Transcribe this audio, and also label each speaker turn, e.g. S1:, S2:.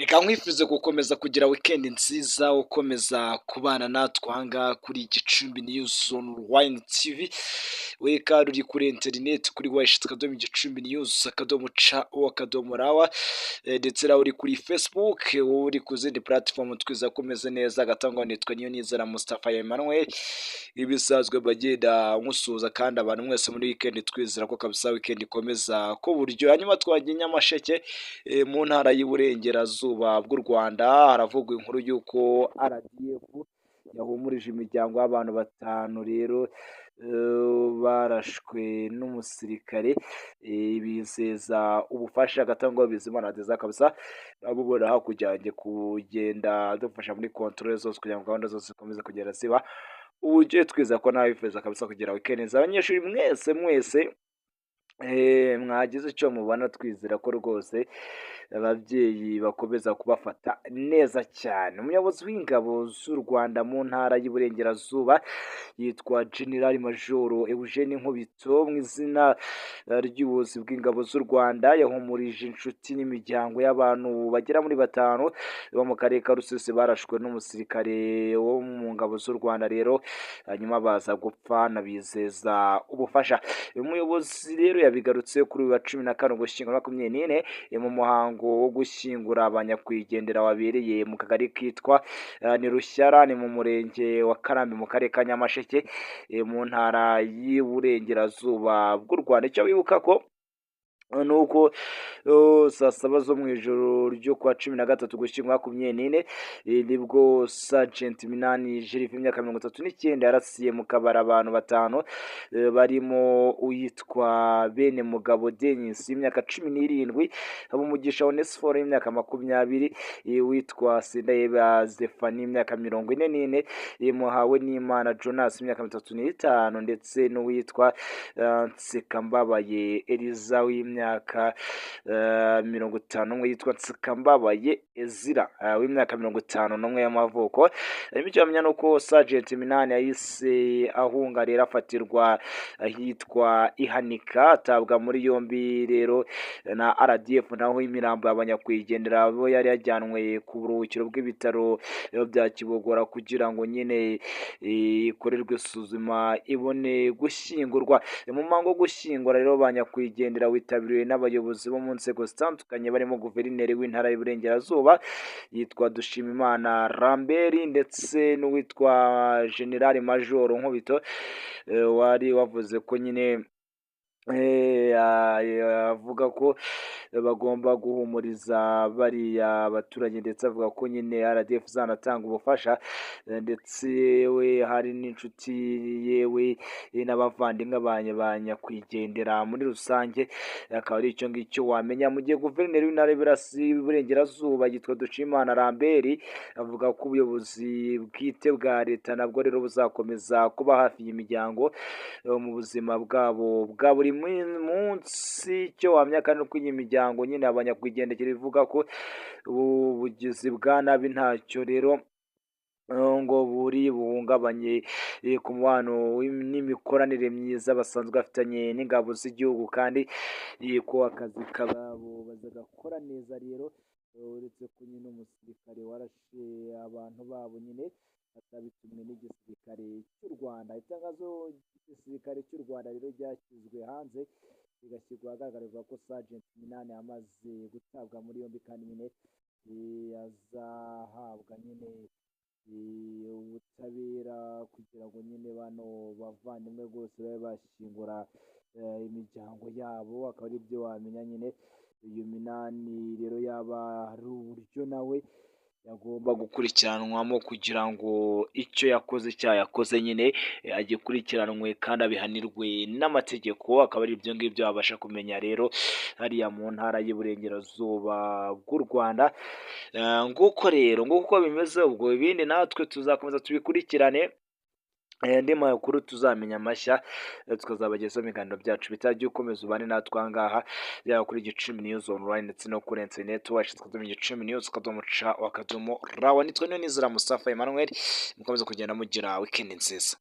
S1: Reka nkwifuze gukomeza kugira weekend nziza, ukomeza kubana natwe aha ngaha kuri Gicumbi News Online TV, we kandi uri kuri interineti kuri www.gicumbi news .co.rw, ndetse nawe uri kuri Facebook, wowe uri ku zindi platform twiza kumeze neza, agatangwa nitwa Niyonizera Mustafa Emmanuel. Ibisanzwe bagenda nkusuhuza kandi abantu mwese muri weekend twizera ko kabisa weekend ikomeza ko buryo. Hanyuma twagiye Nyamasheke mu ntara y'Iburengerazuba bw'u Rwanda, haravugwa inkuru y'uko RDF yahumurije imiryango y'abantu batanu rero barashwe n'umusirikare, bizeza ubufasha agatangwa Bizimana Adeza kabisa, abubona hakurya yanjye kugenda dufasha muri control zose kugira ngo gahunda zose zikomeze kugera ziba uburyo. Twiza ko nawe wifuza kabisa kugira weekend neza. Abanyeshuri mwese mwagize icyo mubona, twizera ko rwose ababyeyi bakomeza kubafata neza cyane. Umuyobozi w'ingabo z'u Rwanda mu ntara y'Iburengerazuba yitwa General Major Eugene Nkubito, mu izina ry'ubuyobozi bw'ingabo z'u Rwanda yahumurije inshuti n'imiryango y'abantu bagera muri batanu bo mu karere ka Rusizi barashwe n'umusirikare wo mu ngabo z'u Rwanda rero hanyuma baza gupfa, nabizeza ubufasha. Uyu muyobozi rero yabigarutse kuri uyu wa 15 Ugushyingo 2024 mu muhango wo gushyingura abanyakwigendera wabereye mu kagari kitwa ni Rushyara, ni mu murenge wa Karambi mu karere ka Nyamasheke mu ntara y'Iburengerazuba bw'u Rwanda. Icyo wibuka ko nuko saa saba zo mu ijoro ryo kwa 13 Ugushyingo 2024 nibwo Sergeant Minani Jerive imyaka 39 yarasiye mu kabara abantu batanu barimo uyitwa Bene Mugabo Denis imyaka 17, Habumugisha Onesphore imyaka 20, witwa Sendayeba Zephanie imyaka 44, Muhawe n'Imana Jonas imyaka 35, ndetse n'uwitwa Nsekambabaye Eliza w'imyaka 50, yitwa Nsekambabaye Ezira w'imyaka 51 y'amavuko. Icyo bamenya nuko Sergeant Minani yahise ahunga rero afatirwa ahitwa Ihanika, atabwa muri yombi rero na RDF, naho imirambo y'abanyakwigendera abo yari yajyanwe ku buruhukiro bw'ibitaro bya Kibogora kugira ngo nyine ikorerwe isuzuma ibone gushyingurwa. Mu muhango wo gushyingura rero abanyakwigendera witabiriwe n'abayobozi bo mu nzego zitandukanye barimo guverineri w'intara y'Iburengerazuba yitwa Dushimimana Lambert, ndetse n'uwitwa General Major Nkubito wari wavuze ko nyine avuga ko bagomba guhumuriza bariya abaturage, ndetse avuga ko nyine RDF zanatanga ubufasha, ndetse we hari n'inshuti yewe n'abavandimwe banyakwigendera muri rusange. Akaba ari icyo ngicyo wamenya. Mu gihe guverineri w'intara y'Iburengerazuba yitwa Dushimimana Lambert avuga ko ubuyobozi bwite bwa leta nabwo rero buzakomeza kuba hafi y'imiryango mu buzima bwabo bwa buri munsi. Icyo wamenya kandi uko iyi miryango nyine abanyakwigendera ivuga ko ubugizi bwa nabi ntacyo rero ngo buri buhungabanye ku mubano n'imikoranire myiza basanzwe bafitanye n'ingabo z'igihugu, kandi ko akazi kabo bazagakora neza rero, uretse ko nyine umusirikare warashe abantu babo nyine atabitumwe n'igisirikare cy'u Rwanda. Itangazo ry'igisirikare cy'u Rwanda rero ryashyizwe hanze rigashyirwa ahagaragara ko Sergeant Minani amaze gutabwa muri yombi, kandi nyine azahabwa nyine ubutabera kugira ngo nyine bano bavandimwe rwose babe bashyingura imiryango yabo. Akaba ari byo wamenya nyine. Uyu Minani rero yaba ari uburyo nawe yagomba gukurikiranwamo kugira ngo icyo yakoze icyaha yakoze nyine agikurikiranwe kandi abihanirwe n'amategeko. Akaba ari ibyo ngibyo wabasha kumenya rero hariya mu ntara y'Iburengerazuba bw'u Rwanda. Nguko rero nguko bimeze. Ubwo ibindi natwe tuzakomeza tubikurikirane, andi makuru tuzamenya mashya tukazabagezaho ibiganiro byacu. Bitajya ukomeza ubane natwe aha ngaha yaba kuri Gicumbi News Online ndetse no kuri internet wacu tukadomye Gicumbi News .co.rw. Nitwa Niyonizera Mustafa Emmanuel, mukomeze kugenda mugira weekend nziza.